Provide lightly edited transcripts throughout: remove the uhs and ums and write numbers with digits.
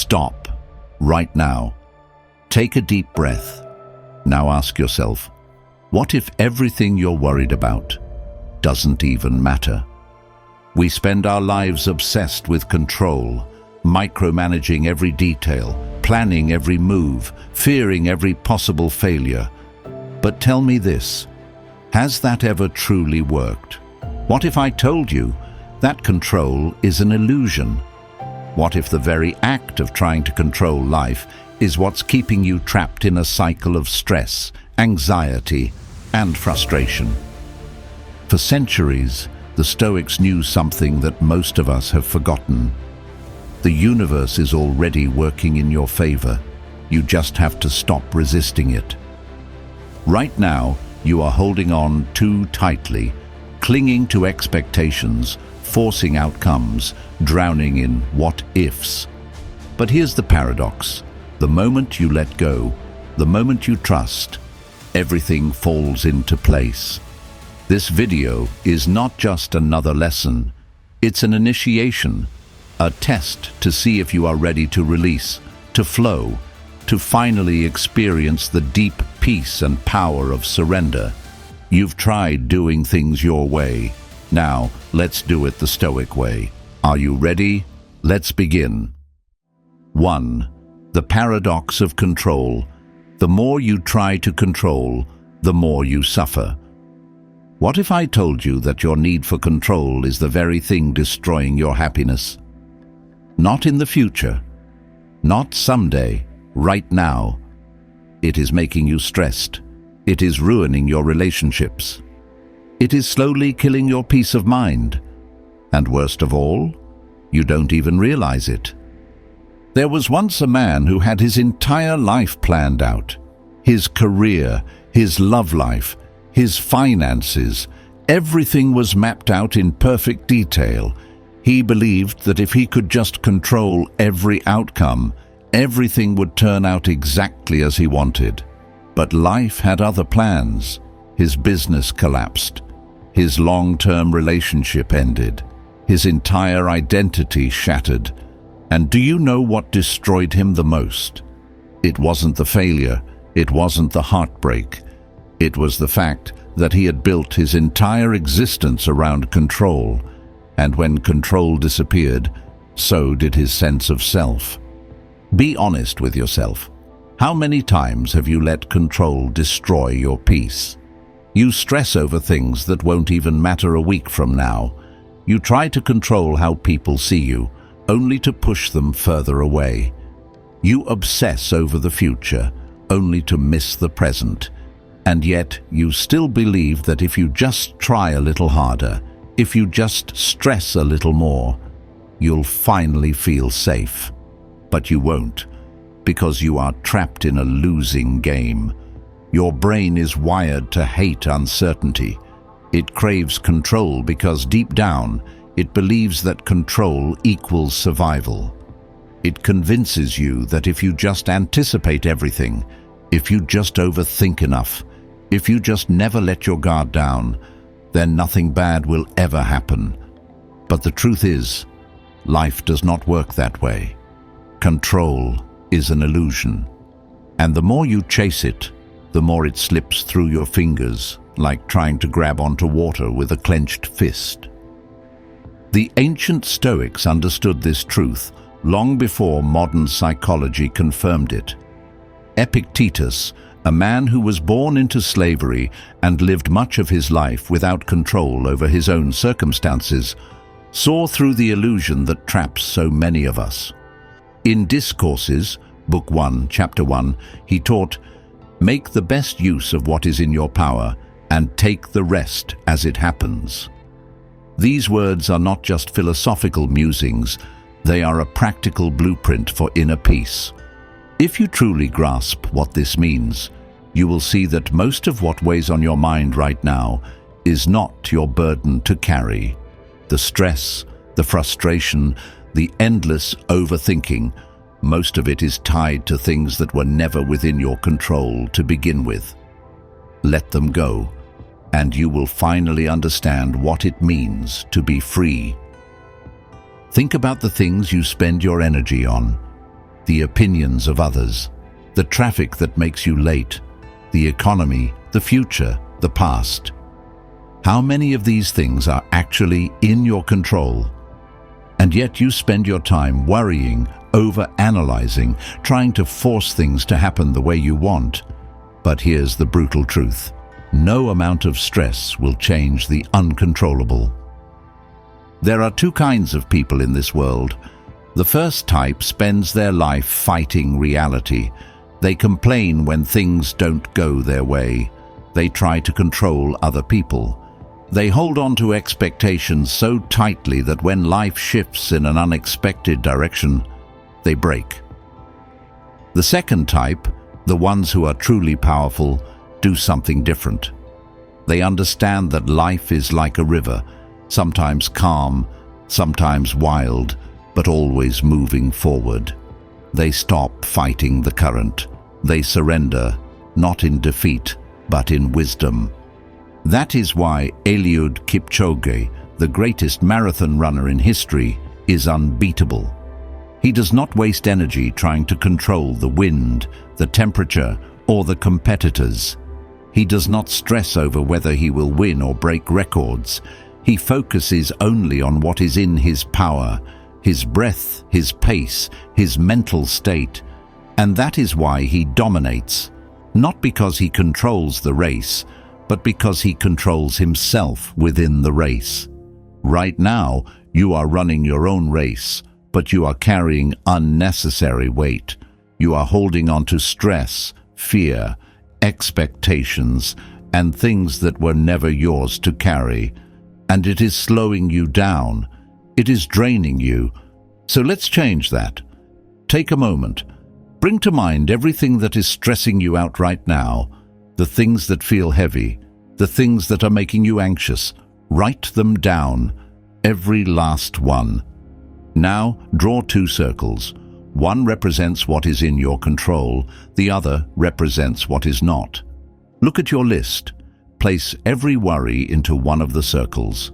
Stop, right now. Take a deep breath. Now ask yourself, what if everything you're worried about doesn't even matter? We spend our lives obsessed with control, micromanaging every detail, planning every move, fearing every possible failure. But tell me this, has that ever truly worked? What if I told you that control is an illusion? What if the very act of trying to control life is what's keeping you trapped in a cycle of stress, anxiety, and frustration? For centuries, the Stoics knew something that most of us have forgotten. The universe is already working in your favor. You just have to stop resisting it. Right now, you are holding on too tightly, clinging to expectations, forcing outcomes, drowning in what-ifs. But here's the paradox. The moment you let go, the moment you trust, everything falls into place. This video is not just another lesson. It's an initiation, a test to see if you are ready to release, to flow, to finally experience the deep peace and power of surrender. You've tried doing things your way. Now, let's do it the Stoic way. Are you ready? Let's begin. 1. The paradox of control. The more you try to control, the more you suffer. What if I told you that your need for control is the very thing destroying your happiness? Not in the future, not someday, right now. It is making you stressed. It is ruining your relationships. It is slowly killing your peace of mind. And worst of all, you don't even realize it. There was once a man who had his entire life planned out. His career, his love life, his finances, everything was mapped out in perfect detail. He believed that if he could just control every outcome, everything would turn out exactly as he wanted. But life had other plans. His business collapsed. His long-term relationship ended. His entire identity shattered. And do you know what destroyed him the most? It wasn't the failure. It wasn't the heartbreak. It was the fact that he had built his entire existence around control. And when control disappeared, so did his sense of self. Be honest with yourself. How many times have you let control destroy your peace? You stress over things that won't even matter a week from now. You try to control how people see you, only to push them further away. You obsess over the future, only to miss the present. And yet, you still believe that if you just try a little harder, if you just stress a little more, you'll finally feel safe. But you won't, because you are trapped in a losing game. Your brain is wired to hate uncertainty. It craves control because deep down, it believes that control equals survival. It convinces you that if you just anticipate everything, if you just overthink enough, if you just never let your guard down, then nothing bad will ever happen. But the truth is, life does not work that way. Control is an illusion. And the more you chase it, the more it slips through your fingers, like trying to grab onto water with a clenched fist. The ancient Stoics understood this truth long before modern psychology confirmed it. Epictetus, a man who was born into slavery and lived much of his life without control over his own circumstances, saw through the illusion that traps so many of us. In Discourses, Book 1, Chapter 1, he taught, "Make the best use of what is in your power, and take the rest as it happens." These words are not just philosophical musings, they are a practical blueprint for inner peace. If you truly grasp what this means, you will see that most of what weighs on your mind right now is not your burden to carry. The stress, the frustration, the endless overthinking, most of it is tied to things that were never within your control to begin with. Let them go, and you will finally understand what it means to be free. Think about the things you spend your energy on, the opinions of others, the traffic that makes you late, the economy, the future, the past. How many of these things are actually in your control? And yet you spend your time worrying, over-analyzing, trying to force things to happen the way you want. But here's the brutal truth. No amount of stress will change the uncontrollable. There are two kinds of people in this world. The first type spends their life fighting reality. They complain when things don't go their way. They try to control other people. They hold on to expectations so tightly that when life shifts in an unexpected direction, they break. The second type, the ones who are truly powerful, do something different. They understand that life is like a river, sometimes calm, sometimes wild, but always moving forward. They stop fighting the current. They surrender, not in defeat, but in wisdom. That is why Eliud Kipchoge, the greatest marathon runner in history, is unbeatable. He does not waste energy trying to control the wind, the temperature, or the competitors. He does not stress over whether he will win or break records. He focuses only on what is in his power, his breath, his pace, his mental state. And that is why he dominates, not because he controls the race, but because he controls himself within the race. Right now, you are running your own race, but you are carrying unnecessary weight. You are holding on to stress, fear, expectations, and things that were never yours to carry. And it is slowing you down. It is draining you. So let's change that. Take a moment. Bring to mind everything that is stressing you out right now, the things that feel heavy, the things that are making you anxious. Write them down, every last one. Now, draw two circles. One represents what is in your control, the other represents what is not. Look at your list. Place every worry into one of the circles.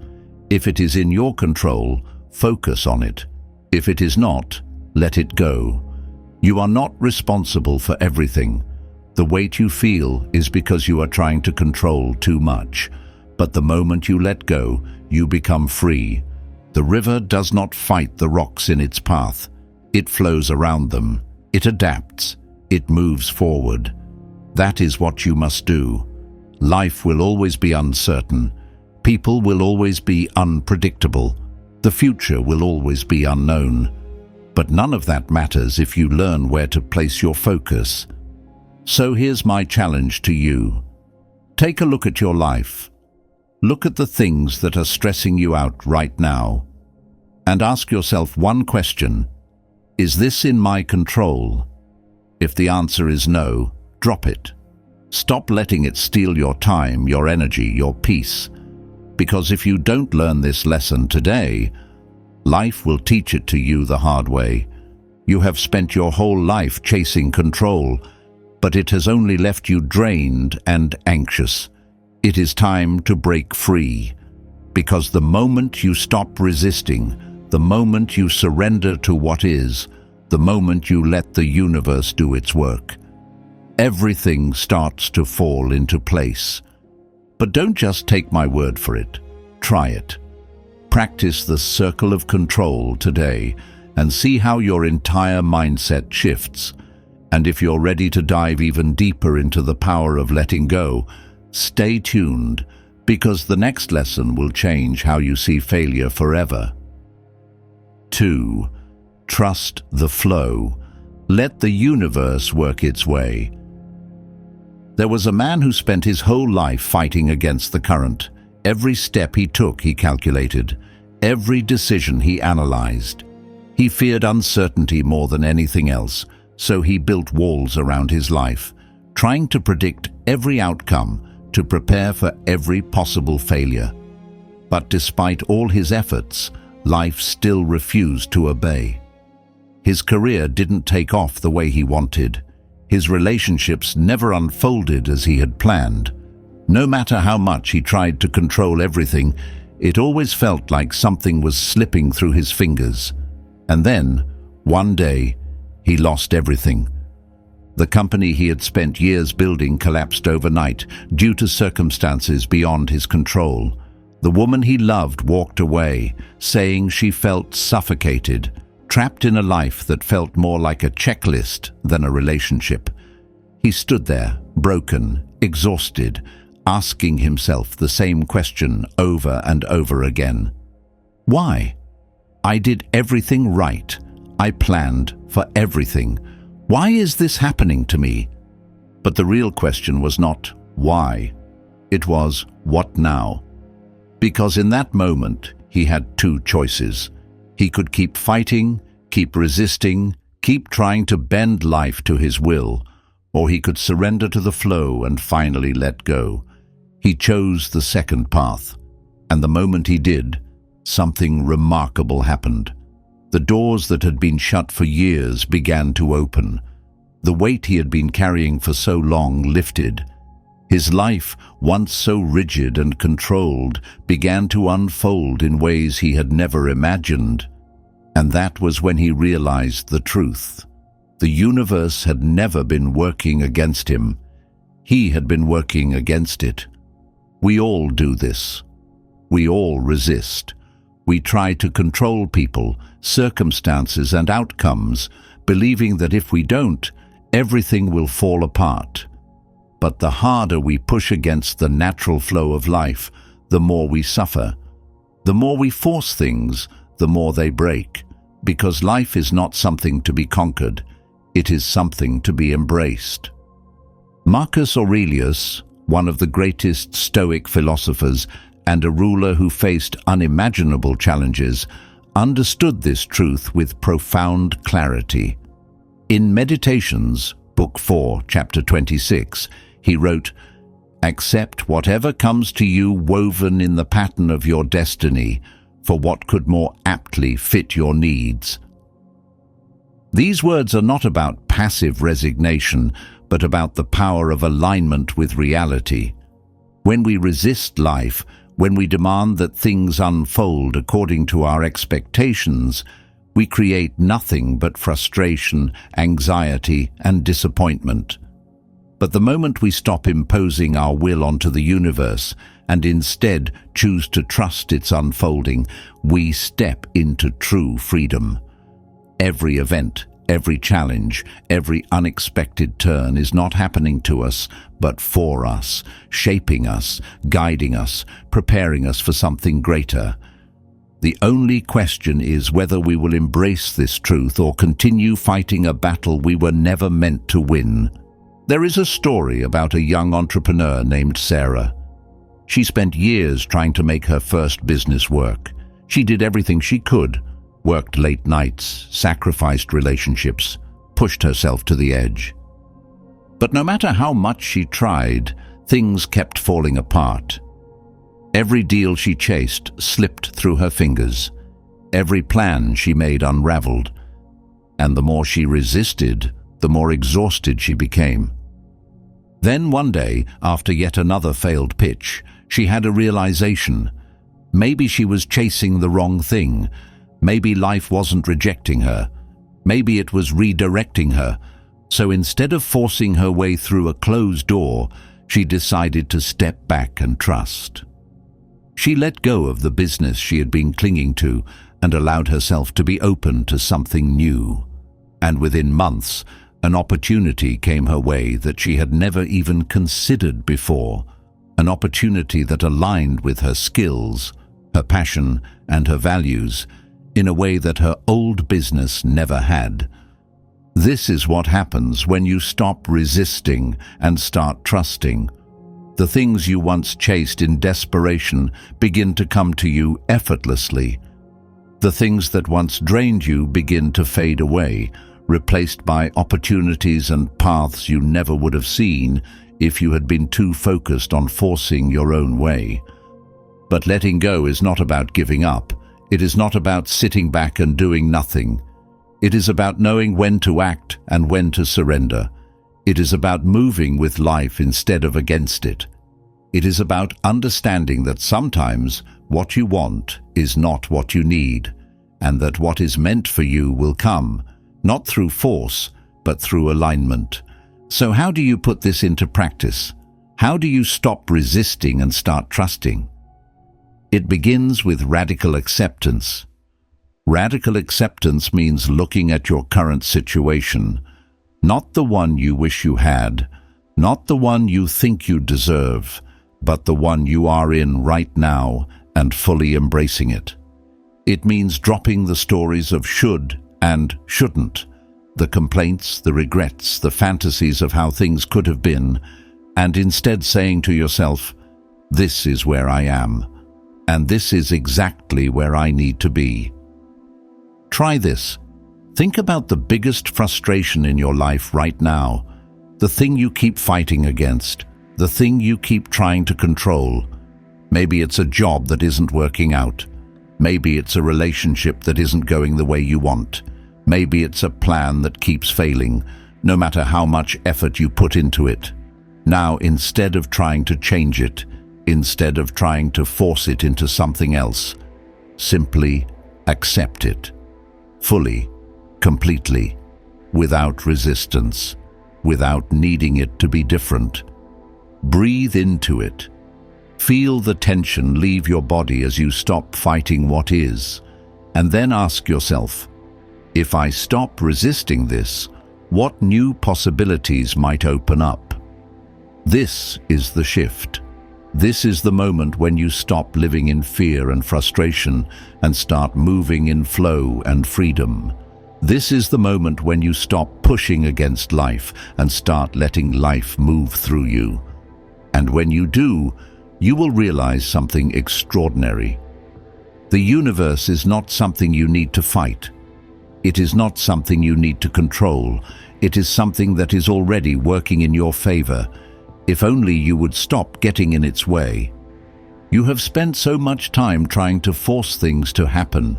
If it is in your control, focus on it. If it is not, let it go. You are not responsible for everything. The weight you feel is because you are trying to control too much. But the moment you let go, you become free. The river does not fight the rocks in its path. It flows around them. It adapts. It moves forward. That is what you must do. Life will always be uncertain. People will always be unpredictable. The future will always be unknown. But none of that matters if you learn where to place your focus. So here's my challenge to you. Take a look at your life. Look at the things that are stressing you out right now. And ask yourself one question. Is this in my control? If the answer is no, drop it. Stop letting it steal your time, your energy, your peace. Because if you don't learn this lesson today, life will teach it to you the hard way. You have spent your whole life chasing control, but it has only left you drained and anxious. It is time to break free, because the moment you stop resisting, the moment you surrender to what is, the moment you let the universe do its work, everything starts to fall into place. But don't just take my word for it. Try it. Practice the circle of control today and see how your entire mindset shifts. And if you're ready to dive even deeper into the power of letting go, stay tuned, because the next lesson will change how you see failure forever. 2. Trust the flow. Let the universe work its way. There was a man who spent his whole life fighting against the current. Every step he took, he calculated. Every decision he analyzed. He feared uncertainty more than anything else, so he built walls around his life, trying to predict every outcome, to prepare for every possible failure. But despite all his efforts, life still refused to obey. His career didn't take off the way he wanted. His relationships never unfolded as he had planned. No matter how much he tried to control everything, it always felt like something was slipping through his fingers. And then, one day, He lost everything. The company he had spent years building collapsed overnight due to circumstances beyond his control. The woman he loved walked away, saying she felt suffocated, trapped in a life that felt more like a checklist than a relationship. He stood there, broken, exhausted, asking himself the same question over and over again. Why? I did everything right. I planned for everything. Why is this happening to me? But the real question was not why. It was what now? Because in that moment, he had two choices. He could keep fighting, keep resisting, keep trying to bend life to his will, or he could surrender to the flow and finally let go. He chose the second path, and the moment he did, something remarkable happened. The doors that had been shut for years began to open. The weight he had been carrying for so long lifted. His life, once so rigid and controlled, began to unfold in ways he had never imagined. And that was when he realized the truth. The universe had never been working against him. He had been working against it. We all do this. We all resist. We try to control people, circumstances, and outcomes, believing that if we don't, everything will fall apart. But the harder we push against the natural flow of life, the more we suffer. The more we force things, the more they break, because life is not something to be conquered, it is something to be embraced. Marcus Aurelius, one of the greatest Stoic philosophers and a ruler who faced unimaginable challenges, understood this truth with profound clarity. In Meditations, Book 4, Chapter 26, he wrote, "Accept whatever comes to you woven in the pattern of your destiny, for what could more aptly fit your needs." These words are not about passive resignation, but about the power of alignment with reality. When we resist life, when we demand that things unfold according to our expectations, we create nothing but frustration, anxiety, and disappointment. But the moment we stop imposing our will onto the universe and instead choose to trust its unfolding, we step into true freedom. Every event, every challenge, every unexpected turn is not happening to us, but for us, shaping us, guiding us, preparing us for something greater. The only question is whether we will embrace this truth or continue fighting a battle we were never meant to win. There is a story about a young entrepreneur named Sarah. She spent years trying to make her first business work. She did everything she could, worked late nights, sacrificed relationships, pushed herself to the edge. But no matter how much she tried, things kept falling apart. Every deal she chased slipped through her fingers. Every plan she made unraveled. And the more she resisted, the more exhausted she became. Then one day, after yet another failed pitch, she had a realization. Maybe she was chasing the wrong thing. Maybe life wasn't rejecting her. Maybe it was redirecting her. So instead of forcing her way through a closed door, she decided to step back and trust. She let go of the business she had been clinging to and allowed herself to be open to something new. And within months, an opportunity came her way that she had never even considered before, an opportunity that aligned with her skills, her passion, and her values in a way that her old business never had. This is what happens when you stop resisting and start trusting. The things you once chased in desperation begin to come to you effortlessly. The things that once drained you begin to fade away, replaced by opportunities and paths you never would have seen if you had been too focused on forcing your own way. But letting go is not about giving up. It is not about sitting back and doing nothing. It is about knowing when to act and when to surrender. It is about moving with life instead of against it. It is about understanding that sometimes what you want is not what you need, and that what is meant for you will come, not through force, but through alignment. So how do you put this into practice? How do you stop resisting and start trusting? It begins with radical acceptance. Radical acceptance means looking at your current situation, not the one you wish you had, not the one you think you deserve, but the one you are in right now and fully embracing it. It means dropping the stories of should and shouldn't, the complaints, the regrets, the fantasies of how things could have been, and instead saying to yourself, this is where I am, and this is exactly where I need to be. Try this. Think about the biggest frustration in your life right now, the thing you keep fighting against, the thing you keep trying to control. Maybe it's a job that isn't working out. Maybe it's a relationship that isn't going the way you want. Maybe it's a plan that keeps failing, no matter how much effort you put into it. Now, instead of trying to change it, instead of trying to force it into something else, simply accept it. Fully, completely, without resistance, without needing it to be different. Breathe into it. Feel the tension leave your body as you stop fighting what is, and then ask yourself, if I stop resisting this, what new possibilities might open up? This is the shift. This is the moment when you stop living in fear and frustration and start moving in flow and freedom. This is the moment when you stop pushing against life and start letting life move through you. And when you do, you will realize something extraordinary. The universe is not something you need to fight. It is not something you need to control. It is something that is already working in your favor, if only you would stop getting in its way. You have spent so much time trying to force things to happen,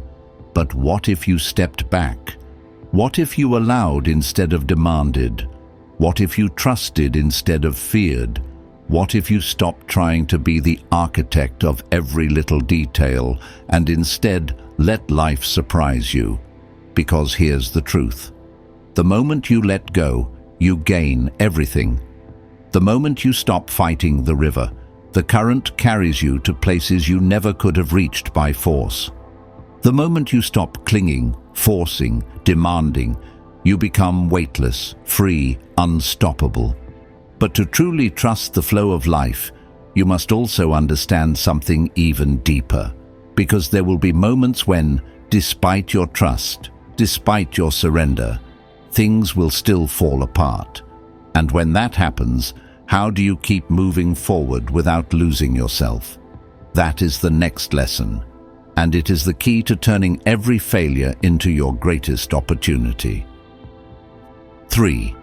but what if you stepped back? What if you allowed instead of demanded? What if you trusted instead of feared? What if you stopped trying to be the architect of every little detail and instead let life surprise you? Because here's the truth. The moment you let go, you gain everything. The moment you stop fighting the river, the current carries you to places you never could have reached by force. The moment you stop clinging, forcing, demanding, you become weightless, free, unstoppable. But to truly trust the flow of life, you must also understand something even deeper, because there will be moments when, despite your trust, despite your surrender, things will still fall apart. And when that happens, how do you keep moving forward without losing yourself? That is the next lesson, and it is the key to turning every failure into your greatest opportunity. 3.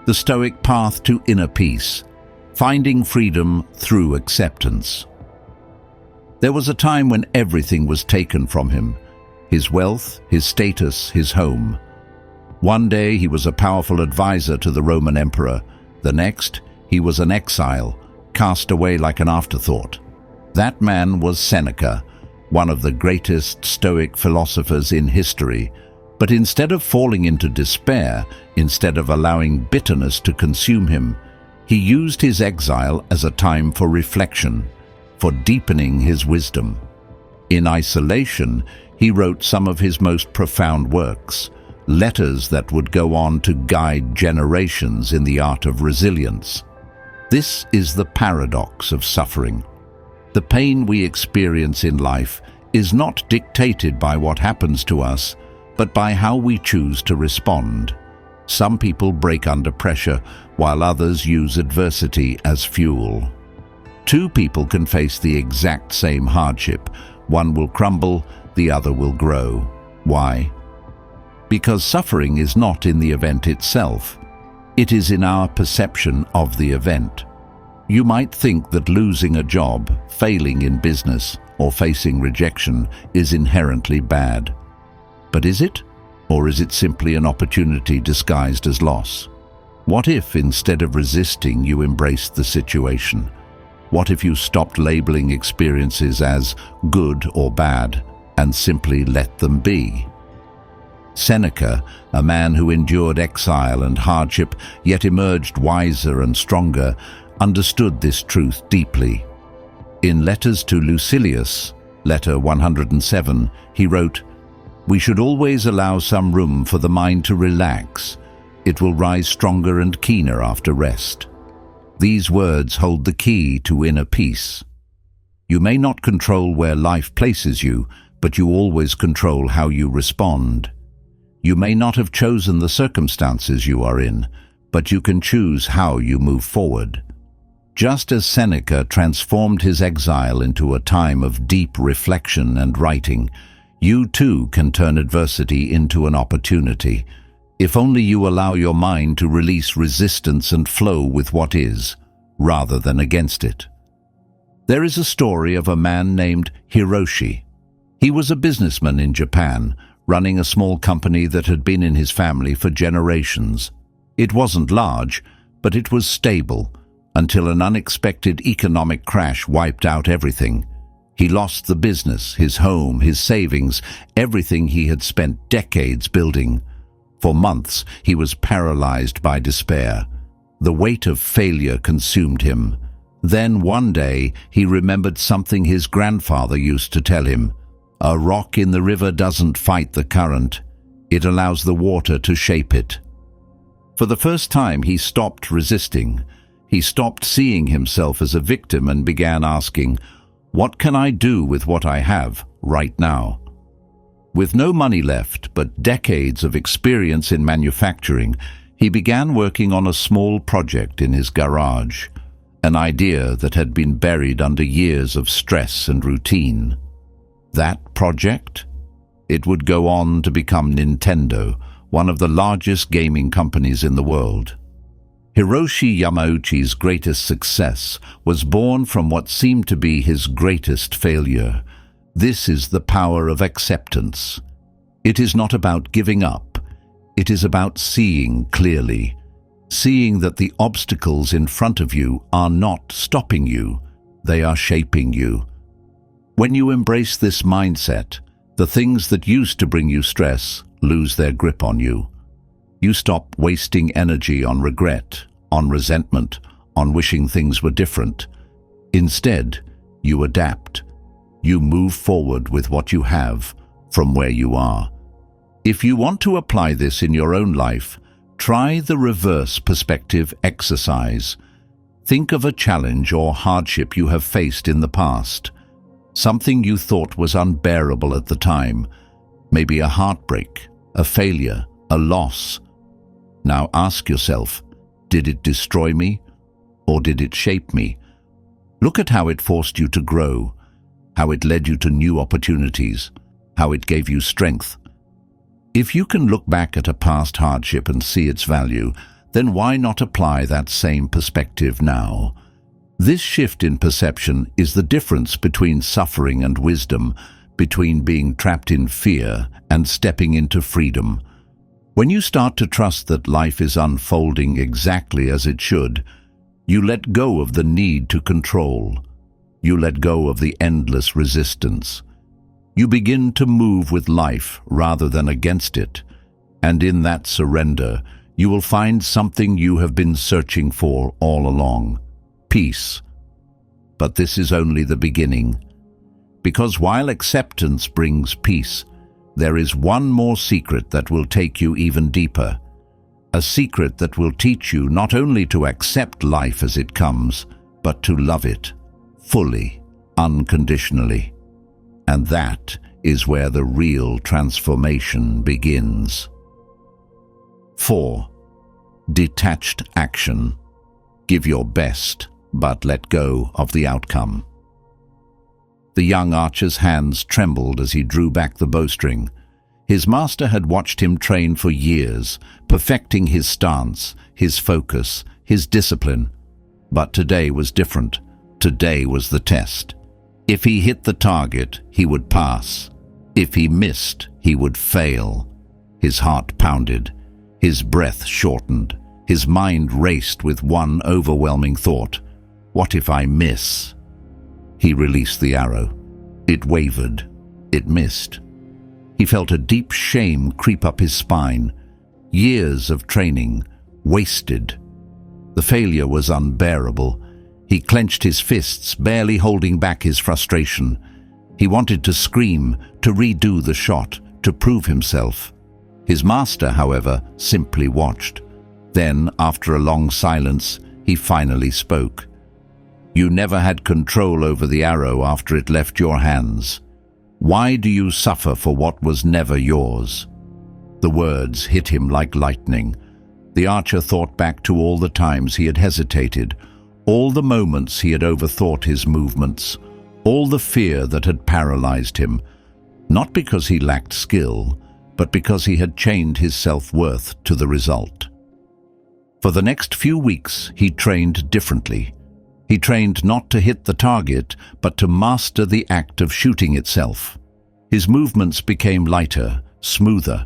The Stoic path to inner peace, finding freedom through acceptance. There was a time when everything was taken from him, his wealth, his status, his home. One day he was a powerful advisor to the Roman emperor. The next, he was an exile, cast away like an afterthought. That man was Seneca, one of the greatest Stoic philosophers in history. But instead of falling into despair, instead of allowing bitterness to consume him, he used his exile as a time for reflection, for deepening his wisdom. In isolation, he wrote some of his most profound works, letters that would go on to guide generations in the art of resilience. This is the paradox of suffering. The pain we experience in life is not dictated by what happens to us, but by how we choose to respond. Some people break under pressure, while others use adversity as fuel. Two people can face the exact same hardship. One will crumble, the other will grow. Why? Because suffering is not in the event itself. It is in our perception of the event. You might think that losing a job, failing in business, or facing rejection is inherently bad. But is it? Or is it simply an opportunity disguised as loss? What if, instead of resisting, you embraced the situation? What if you stopped labeling experiences as good or bad and simply let them be? Seneca, a man who endured exile and hardship, yet emerged wiser and stronger, understood this truth deeply. In Letters to Lucilius, letter 107, he wrote, "We should always allow some room for the mind to relax. It will rise stronger and keener after rest." These words hold the key to inner peace. You may not control where life places you, but you always control how you respond. You may not have chosen the circumstances you are in, but you can choose how you move forward. Just as Seneca transformed his exile into a time of deep reflection and writing, you too can turn adversity into an opportunity, if only you allow your mind to release resistance and flow with what is, rather than against it. There is a story of a man named Hiroshi. He was a businessman in Japan, running a small company that had been in his family for generations. It wasn't large, but it was stable, until an unexpected economic crash wiped out everything. He lost the business, his home, his savings, everything he had spent decades building. For months, he was paralyzed by despair. The weight of failure consumed him. Then one day, he remembered something his grandfather used to tell him. "A rock in the river doesn't fight the current. It allows the water to shape it." For the first time, he stopped resisting. He stopped seeing himself as a victim and began asking, "What can I do with what I have right now?" With no money left, but decades of experience in manufacturing, he began working on a small project in his garage, an idea that had been buried under years of stress and routine. That project? It would go on to become Nintendo, one of the largest gaming companies in the world. Hiroshi Yamauchi's greatest success was born from what seemed to be his greatest failure. This is the power of acceptance. It is not about giving up. It is about seeing clearly, seeing that the obstacles in front of you are not stopping you, they are shaping you. When you embrace this mindset, the things that used to bring you stress lose their grip on you. You stop wasting energy on regret, on resentment, on wishing things were different. Instead, you adapt. You move forward with what you have, from where you are. If you want to apply this in your own life, try the reverse perspective exercise. Think of a challenge or hardship you have faced in the past. Something you thought was unbearable at the time. Maybe a heartbreak, a failure, a loss. Now ask yourself, did it destroy me or did it shape me? Look at how it forced you to grow, how it led you to new opportunities, how it gave you strength. If you can look back at a past hardship and see its value, then why not apply that same perspective now? This shift in perception is the difference between suffering and wisdom, between being trapped in fear and stepping into freedom. When you start to trust that life is unfolding exactly as it should, you let go of the need to control. You let go of the endless resistance. You begin to move with life rather than against it, and in that surrender, you will find something you have been searching for all along: peace. But this is only the beginning. Because while acceptance brings peace, there is one more secret that will take you even deeper. A secret that will teach you not only to accept life as it comes, but to love it fully, unconditionally. And that is where the real transformation begins. 4. Detached action. Give your best, but let go of the outcome. The young archer's hands trembled as he drew back the bowstring. His master had watched him train for years, perfecting his stance, his focus, his discipline. But today was different. Today was the test. If he hit the target, he would pass. If he missed, he would fail. His heart pounded. His breath shortened. His mind raced with one overwhelming thought. What if I miss? He released the arrow. It wavered. It missed. He felt a deep shame creep up his spine. Years of training wasted. The failure was unbearable. He clenched his fists, barely holding back his frustration. He wanted to scream, to redo the shot, to prove himself. His master, however, simply watched. Then, after a long silence, he finally spoke. "You never had control over the arrow after it left your hands. Why do you suffer for what was never yours?" The words hit him like lightning. The archer thought back to all the times he had hesitated, all the moments he had overthought his movements, all the fear that had paralyzed him, not because he lacked skill, but because he had chained his self-worth to the result. For the next few weeks, he trained differently. He trained not to hit the target, but to master the act of shooting itself. His movements became lighter, smoother.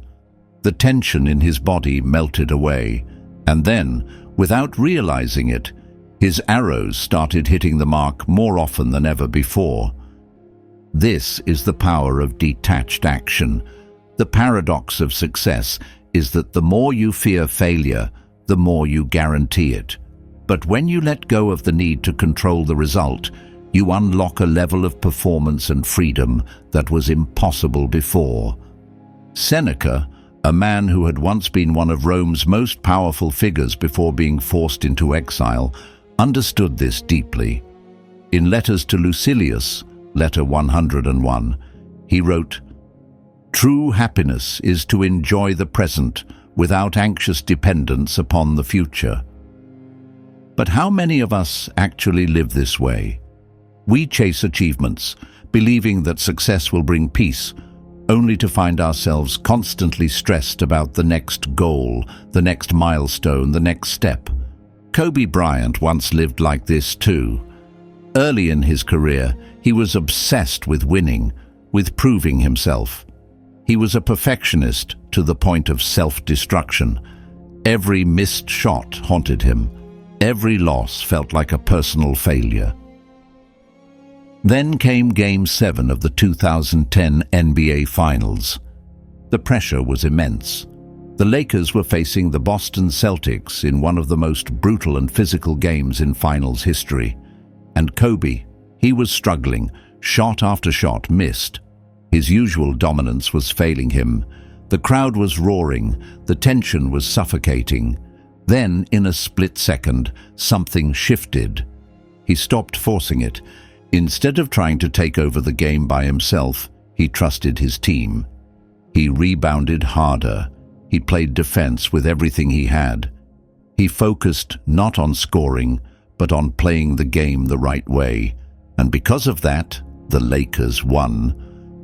The tension in his body melted away, and then, without realizing it, his arrows started hitting the mark more often than ever before. This is the power of detached action. The paradox of success is that the more you fear failure, the more you guarantee it. But when you let go of the need to control the result, you unlock a level of performance and freedom that was impossible before. Seneca, a man who had once been one of Rome's most powerful figures before being forced into exile, understood this deeply. In Letters to Lucilius, letter 101, he wrote, "True happiness is to enjoy the present without anxious dependence upon the future." But how many of us actually live this way? We chase achievements, believing that success will bring peace, only to find ourselves constantly stressed about the next goal, the next milestone, the next step. Kobe Bryant once lived like this too. Early in his career, he was obsessed with winning, with proving himself. He was a perfectionist to the point of self-destruction. Every missed shot haunted him. Every loss felt like a personal failure. Then came Game 7 of the 2010 NBA Finals. The pressure was immense. The Lakers were facing the Boston Celtics in one of the most brutal and physical games in finals history. And Kobe, he was struggling. Shot after shot missed. His usual dominance was failing him. The crowd was roaring. The tension was suffocating. Then, in a split second, something shifted. He stopped forcing it. Instead of trying to take over the game by himself, he trusted his team. He rebounded harder. He played defense with everything he had. He focused not on scoring, but on playing the game the right way. And because of that, the Lakers won.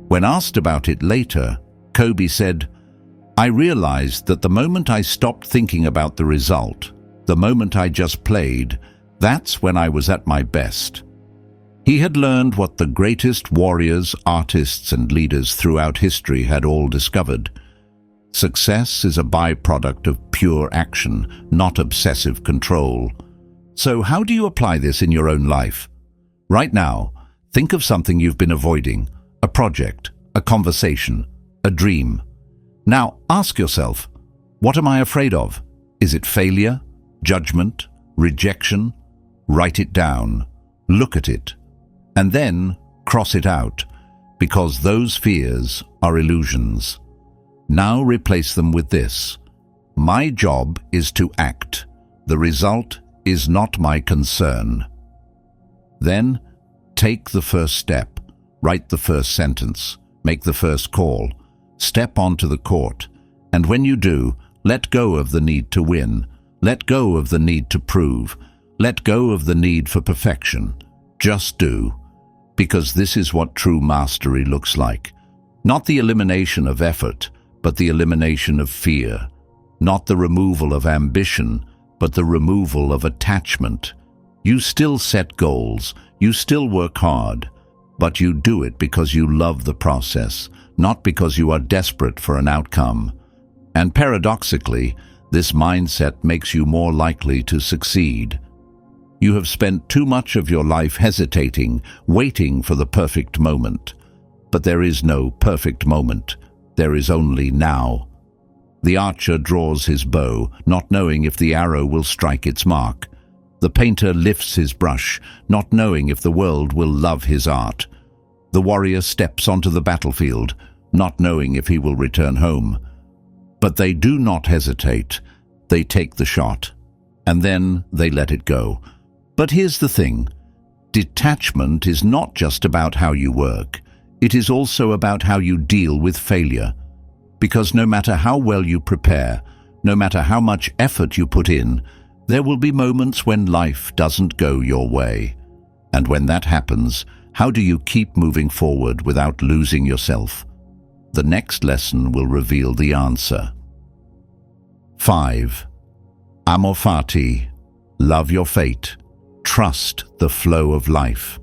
When asked about it later, Kobe said, "I realized that the moment I stopped thinking about the result, the moment I just played, that's when I was at my best." He had learned what the greatest warriors, artists, and leaders throughout history had all discovered. Success is a byproduct of pure action, not obsessive control. So how do you apply this in your own life? Right now, think of something you've been avoiding, a project, a conversation, a dream. Now ask yourself, what am I afraid of? Is it failure, judgment, rejection? Write it down, look at it, and then cross it out, because those fears are illusions. Now replace them with this: my job is to act. The result is not my concern. Then take the first step, write the first sentence, make the first call, step onto the court, and when you do, let go of the need to win, let go of the need to prove, let go of the need for perfection. Just do, because this is what true mastery looks like. Not the elimination of effort, but the elimination of fear. Not the removal of ambition, but the removal of attachment. You still set goals, you still work hard, but you do it because you love the process, not because you are desperate for an outcome. And paradoxically, this mindset makes you more likely to succeed. You have spent too much of your life hesitating, waiting for the perfect moment. But there is no perfect moment. there is only now. The archer draws his bow, not knowing if the arrow will strike its mark. The painter lifts his brush, not knowing if the world will love his art. The warrior steps onto the battlefield, not knowing if he will return home. But they do not hesitate. They take the shot, and then they let it go. But here's the thing. Detachment is not just about how you work. It is also about how you deal with failure. Because no matter how well you prepare, no matter how much effort you put in, there will be moments when life doesn't go your way. And when that happens, how do you keep moving forward without losing yourself? The next lesson will reveal the answer. 5. Amor Fati. Love your fate. Trust the flow of life.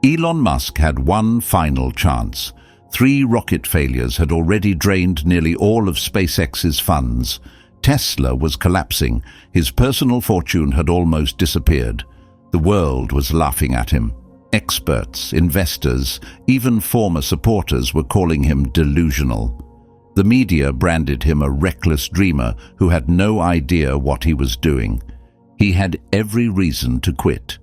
Elon Musk had one final chance. 3 rocket failures had already drained nearly all of SpaceX's funds. Tesla was collapsing. His personal fortune had almost disappeared. The world was laughing at him. Experts, investors, even former supporters were calling him delusional. The media branded him a reckless dreamer who had no idea what he was doing. He had every reason to quit,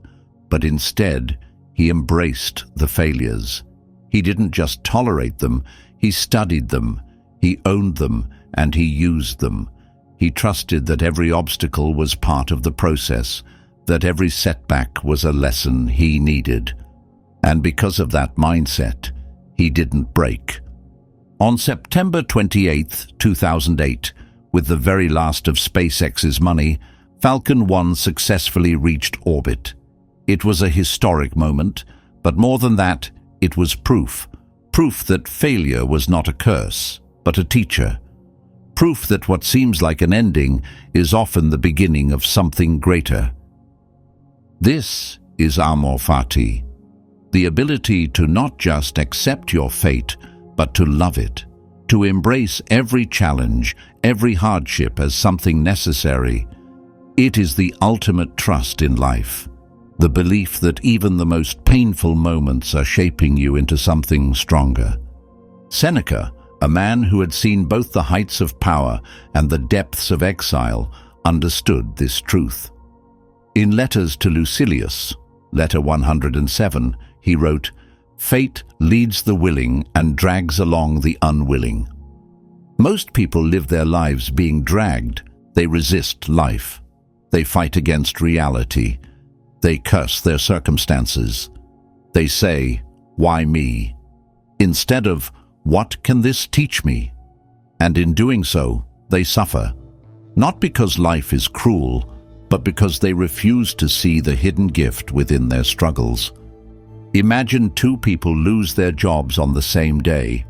but instead he embraced the failures. He didn't just tolerate them, he studied them, he owned them, and he used them. He trusted that every obstacle was part of the process, that every setback was a lesson he needed. And because of that mindset, he didn't break. On September 28, 2008, with the very last of SpaceX's money, Falcon 1 successfully reached orbit. It was a historic moment, but more than that, it was proof. Proof that failure was not a curse, but a teacher. Proof that what seems like an ending is often the beginning of something greater. This is Amor Fati, the ability to not just accept your fate, but to love it, to embrace every challenge, every hardship as something necessary. It is the ultimate trust in life, the belief that even the most painful moments are shaping you into something stronger. Seneca, a man who had seen both the heights of power and the depths of exile, understood this truth. In Letters to Lucilius, letter 107, he wrote, "Fate leads the willing and drags along the unwilling." Most people live their lives being dragged. They resist life. They fight against reality. They curse their circumstances. They say, "Why me?" instead of, "What can this teach me?" And in doing so, they suffer. Not because life is cruel, but because they refuse to see the hidden gift within their struggles. Imagine 2 people lose their jobs on the same day.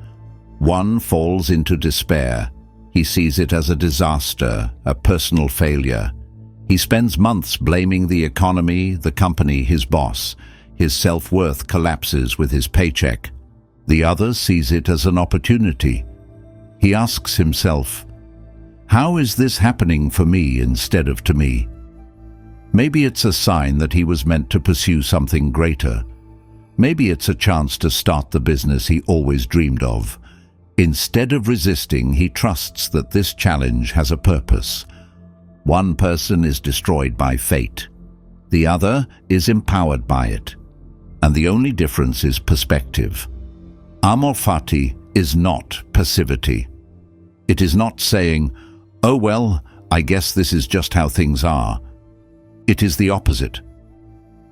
One falls into despair. He sees it as a disaster, a personal failure. He spends months blaming the economy, the company, his boss. His self-worth collapses with his paycheck. The other sees it as an opportunity. He asks himself, "How is this happening for me instead of to me?" Maybe it's a sign that he was meant to pursue something greater. Maybe it's a chance to start the business he always dreamed of. Instead of resisting, he trusts that this challenge has a purpose. One person is destroyed by fate. The other is empowered by it. And the only difference is perspective. Amor Fati is not passivity. It is not saying, "Oh well, I guess this is just how things are." It is the opposite.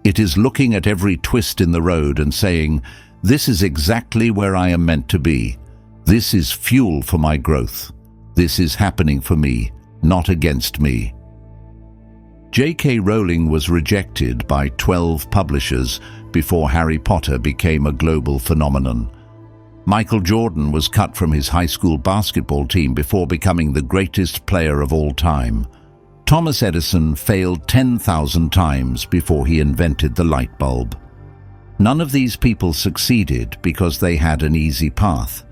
It is looking at every twist in the road and saying, "This is exactly where I am meant to be. This is fuel for my growth. This is happening for me, not against me." J.K. Rowling was rejected by 12 publishers before Harry Potter became a global phenomenon. Michael Jordan was cut from his high school basketball team before becoming the greatest player of all time. Thomas Edison failed 10,000 times before he invented the light bulb. None of these people succeeded because they had an easy path.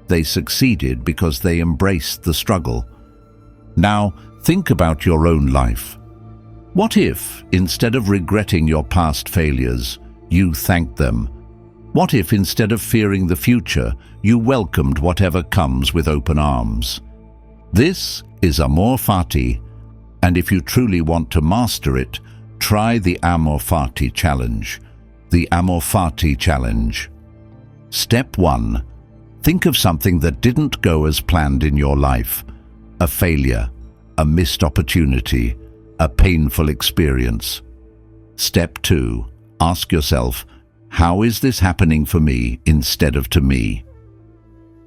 They succeeded because they embraced the struggle. Now, think about your own life. What if, instead of regretting your past failures, you thanked them? What if instead of fearing the future, you welcomed whatever comes with open arms? This is Amor Fati, and if you truly want to master it, try the Amor Fati challenge. The Amor Fati challenge. Step 1. Think of something that didn't go as planned in your life. A failure, a missed opportunity, a painful experience. Step 2. Ask yourself, how is this happening for me instead of to me?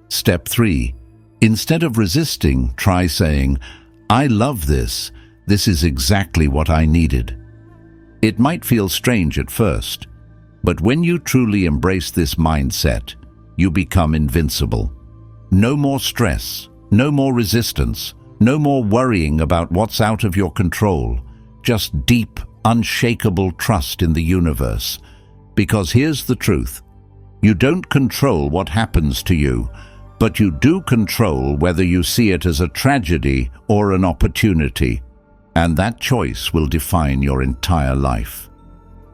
Step 3. Instead of resisting, try saying, I love this. This is exactly what I needed. It might feel strange at first, but when you truly embrace this mindset, you become invincible. No more stress, no more resistance, no more worrying about what's out of your control, just deep, unshakable trust in the universe. Because here's the truth, you don't control what happens to you, but you do control whether you see it as a tragedy or an opportunity, and that choice will define your entire life.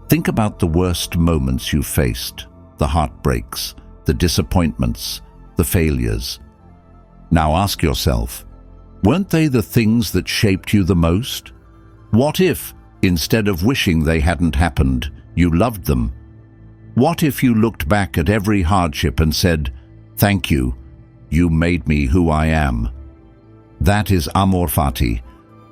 Think about the worst moments you faced, the heartbreaks, the disappointments, the failures. Now ask yourself, weren't they the things that shaped you the most? What if, instead of wishing they hadn't happened, you loved them? What if you looked back at every hardship and said, thank you, you made me who I am? That is Amor Fati.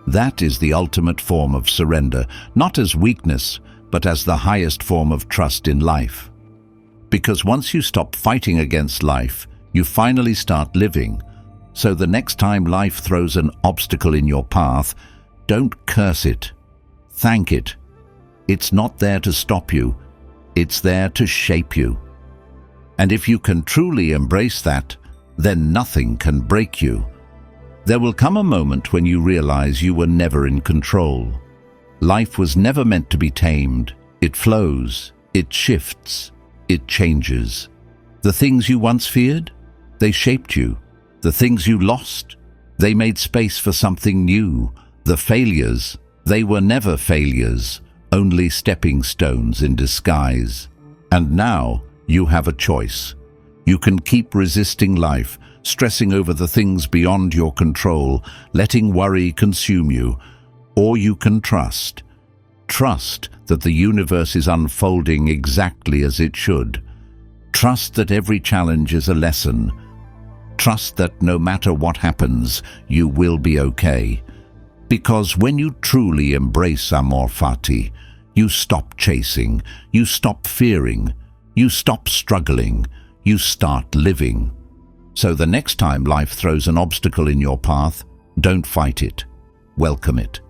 That is the ultimate form of surrender, not as weakness, but as the highest form of trust in life. Because once you stop fighting against life, you finally start living. So the next time life throws an obstacle in your path, don't curse it. Thank it. It's not there to stop you. It's there to shape you. And if you can truly embrace that, then nothing can break you. There will come a moment when you realize you were never in control. Life was never meant to be tamed. It flows, it shifts, it changes. The things you once feared, they shaped you. The things you lost, they made space for something new. The failures, they were never failures, only stepping stones in disguise. And now you have a choice. You can keep resisting life, stressing over the things beyond your control, letting worry consume you, or you can trust. Trust that the universe is unfolding exactly as it should. Trust that every challenge is a lesson. Trust that no matter what happens, you will be okay. Because when you truly embrace Amor Fati, you stop chasing, you stop fearing, you stop struggling, you start living. So the next time life throws an obstacle in your path, don't fight it. Welcome it.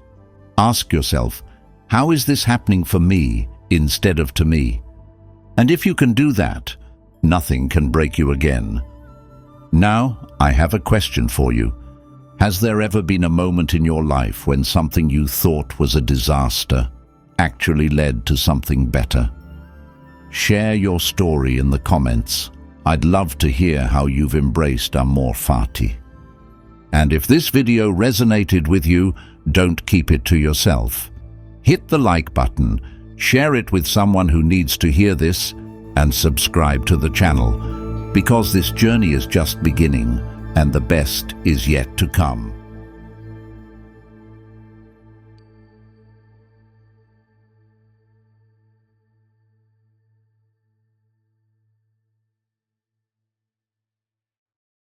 Ask yourself, how is this happening for me instead of to me? And if you can do that, nothing can break you again. Now, I have a question for you. Has there ever been a moment in your life when something you thought was a disaster actually led to something better? Share your story in the comments. I'd love to hear how you've embraced Amor Fati. And if this video resonated with you, don't keep it to yourself. Hit the like button, share it with someone who needs to hear this, and subscribe to the channel, because this journey is just beginning and the best is yet to come.